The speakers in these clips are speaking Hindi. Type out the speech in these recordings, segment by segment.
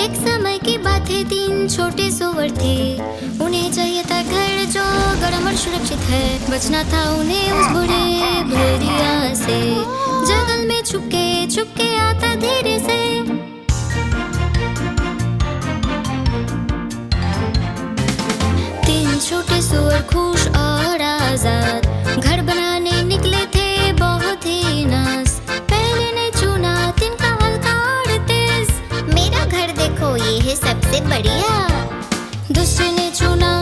एक समय की बात है, 3 छोटे सुअर थे। उन्हें चाहिए था घर जो गर्म और सुरक्षित है। बचना था उन्हें उस बुरे भेड़िया से। जंगल में छुपके आता धीरे से। छोटे सुअर खुश और आजाद घर बनाने निकले थे, बहुत ही नाज। पहले ने चुना तिनका हल्का और तेज। मेरा घर देखो, ये है सबसे बढ़िया। दूसरे ने चुना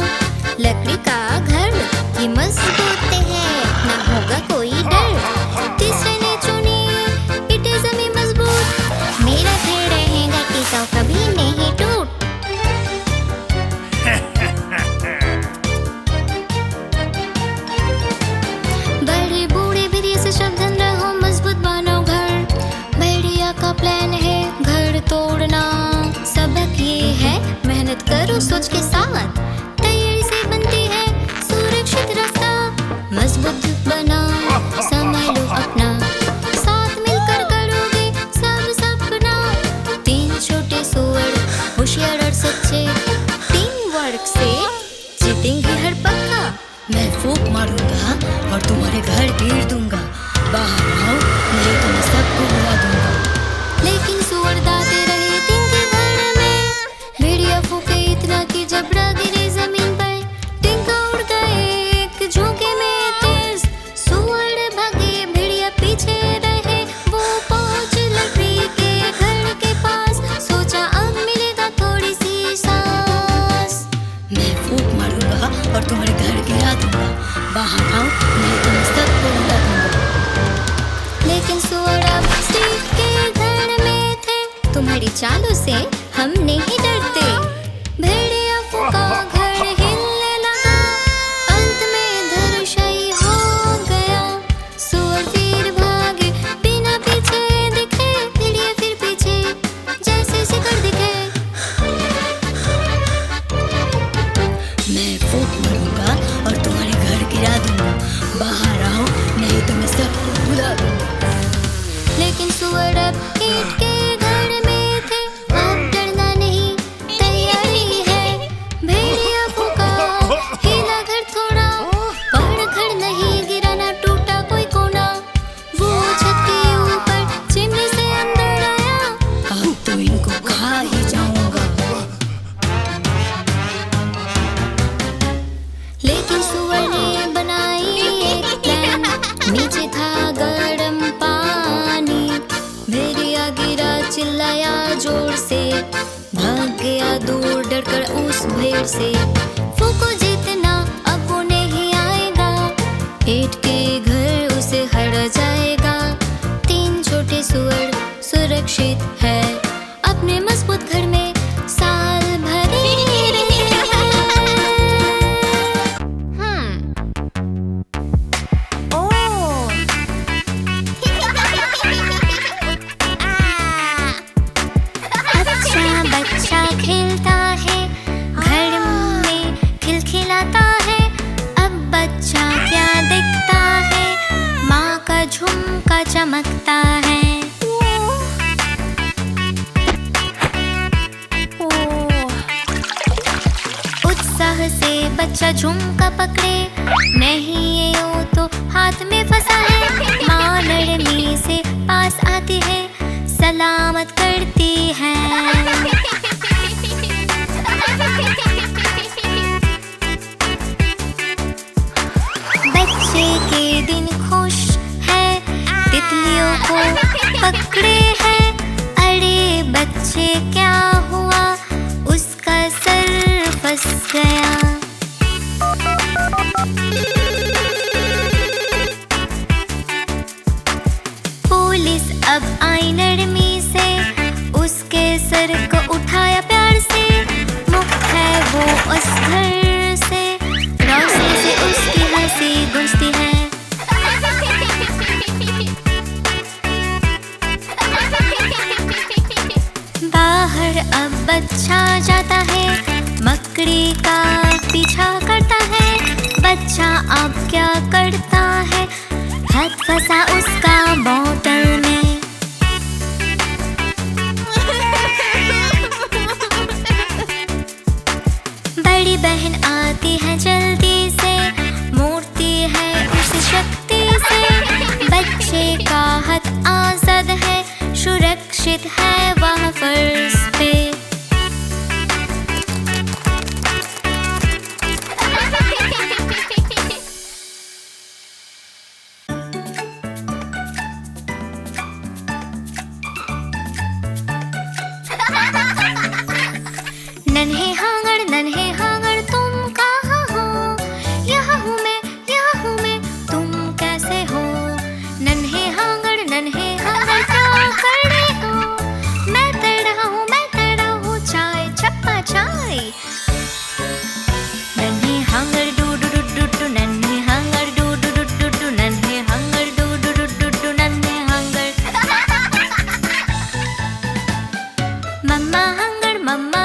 लकड़ी का घर, ये मजबूत है, ना होगा कोई डर। तीसरे ने चुनी ईंटें जमीन मजबूत, मेरा घर रहेगा टिकाऊ, कभी नहीं टूट। सावधान रहो, मजबूत बनो घर। भेड़िया का प्लान है घर तोड़ना। सबक ये है, मेहनत करो सोच के साथ। तैयारी से बनती है सुरक्षित रास्ता। मजबूत बना, संभालो अपना, साथ मिलकर करोगे सब सपना। 3 छोटे सुअर होशियार और सच्चे, टीम वर्क से जीतेंगे हर पक्का। मैं फूंक मारूंगा और तुम्हारे घर गिर दूंगा। बाहर आओ, नहीं तो मैं सबको उड़ा दूंगा। लेकिन सुअर दाते रहे तिनके घर में। भेड़िया फूंके इतना कि जबड़ा गिरे जमीन पर। तिनका उड़ गए एक झोंके में तेज। सुअर भागे, भेड़िया पीछे रहे। वो पहुंचे लकड़ी के घर के पास। सोचा अब मिलेगा थोड़ी सी सांस। मैं फूंक मारूंगा और तुम्हारे घर गिरा दूंगा। बाहर आओ, नहीं तो मैं सबको उड़ा दूंगा। लेकिन सुअर अब स्टीव के घर में थे। तुम्हारी चालों से हम नहीं डरते। भेड़िया फूंका, घर हिलने लगा। अंत में धराशायी हो गया। सुअर फिर भागे, बिना पीछे दिखे। भेड़िया फिर पीछे, जैसे शिकार दिखे। मैं फूंक मारूंगा और तुम्हारे घर गिरा दूंगा। बाहर आओ, नहीं तो मैं सबको उड़ा दूंगा। लेकिन सुअर अब ईंट के घर में थे। अब डरना नहीं, तैयारी है। भेड़िया फूंका, हिला घर थोड़ा, पर घर नहीं गिरा, ना टूटा कोई कोना। वो छत के ऊपर चिमनी से अंदर आया। अब तो इनको खा ही जाऊंगा। लेकिन सुअर ने बनाई एक प्लान। नीचे था गर्म पानी। भेड़िया गिरा, चिल्लाया जोर से। भाग गया दूर डरकर उस भेड़ से। फूंको जीतना अब वो नहीं आएगा। ईंट के घर उसे हरा जाएगा। 3 छोटे सुअर सुरक्षित है अपने मजबूत घर में। साल भर बच्चा खेलता है, घर में खिलखिलाता है। अब बच्चा क्या दिखता है, माँ का झुमका चमकता है। उत्साह से बच्चा झुमका पकड़े। नहीं ये यूं तो हाथ में फंसा है। माँ नरमी से पास आती है, सलामत करती है। बच्चे के दिन खुश है, तितलियों को पकड़े है। अरे बच्चे क्या हुआ, उसका सर फंस गया। पुलिस अब आई नरमी से, उसके सर को उठाया प्यार से। मुक्त है वो उस घर से, रोशनी से उसकी हंसी गूंजती है। बाहर अब बच्चा जाता है, मकड़ी का पीछा करता है। बच्चा अब क्या करता है, हाथ फंसा उसका बोतल में। भागती है जल्दी से, मूर्ति है उस शक्ति से। बच्चे का हाथ आजाद है, सुरक्षित है वह फर्श पे। नन्हे हांगड़ तुम कहाँ हो? यहाँ हूँ मैं, तुम कैसे हो? नन्हे हांगड़ क्या कर रहे हो? मैं तड़ा हूँ चाय, चप्पा चाय। नन्हे हांगड़ डू डू डू डू डू, नन्हे हांगड़ डू डू डू डू डू, नन्हे हांगड़ डू डू डू डू डू, नन्हे हांगड़। मम्मा